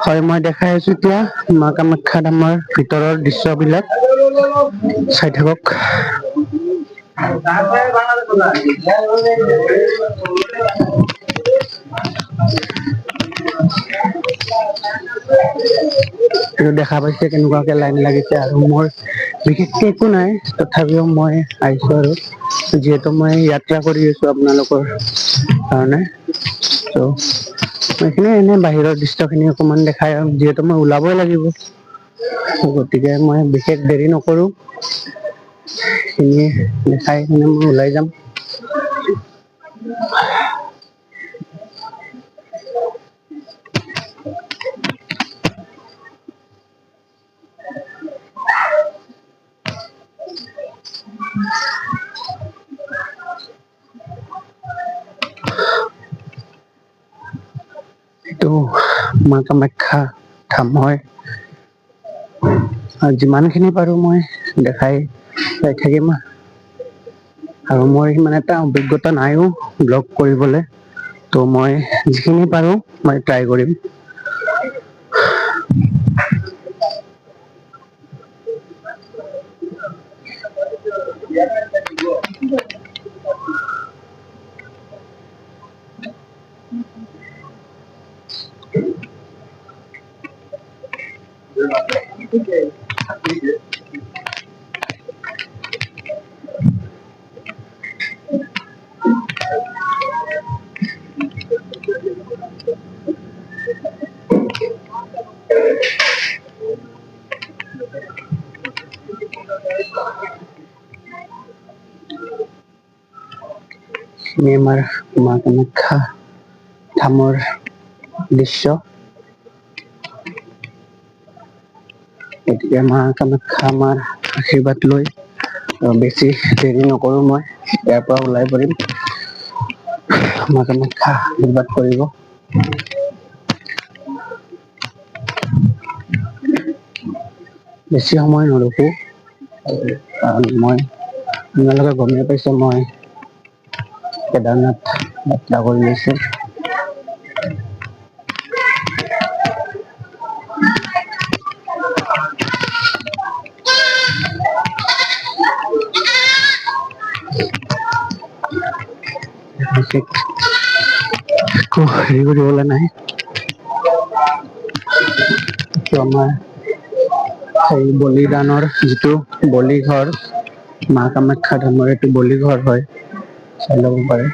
হয়, মই দেখাই আছো এতিয়া মা কামাখ্যা ধামৰ ভিতৰৰ দৃশ্যবিলাক চাই থাকক। দেখা পাইছে কেনেকুৱাকে লাইন লাগিছে, আৰু মোৰ বিশেষকে একো নাই, তথাপিও মই আহিছো আৰু যিহেতু মই যাত্ৰা কৰি আছো আপোনালোকৰ কাৰণে, ত এইখিনি এনে বাহিৰৰ দৃশ্য খিনি অকমান দেখাই, যিহেতু মই ওলাবই লাগিব, গতিকে মই বিশেষ দেৰি নকৰো, খিনি দেখাই কিনে মই ওলাই যাম। এইটো মা কামাখ্যা ধাম হয়, আৰু যিমান খিনি পাৰো মই দেখাই যাই থাকিম, আৰু মোৰ সিমান এটা অভিজ্ঞতা নাইও ব্লগ কৰিবলে, ত' মই যিখিনি পাৰো মই ট্ৰাই কৰিম। আমাৰ মা কামাখ্যা ধামৰ দৃশ্য, গতিকে মা কামাখ্যা মাৰ আশীৰ্বাদ লৈ বেছি দেৰি নকৰো, মই ইয়াৰ পৰা ওলাই পৰিম। মা কামাখ্যা আশীৰ্বাদ কৰিব। বেছি সময় নৰখো, কাৰণ মই আপোনালোকে গমেই পাইছে মই কেদাৰনাথ যাত্ৰা কৰি আছো। একো হেৰি কৰিবলৈ নাই, আমাৰ সেই বলিদানৰ যিটো বলি ঘৰ, মা কামাখ্যা ধামৰ এইটো বলি ঘৰ হয়, চাই ল'ব পাৰে।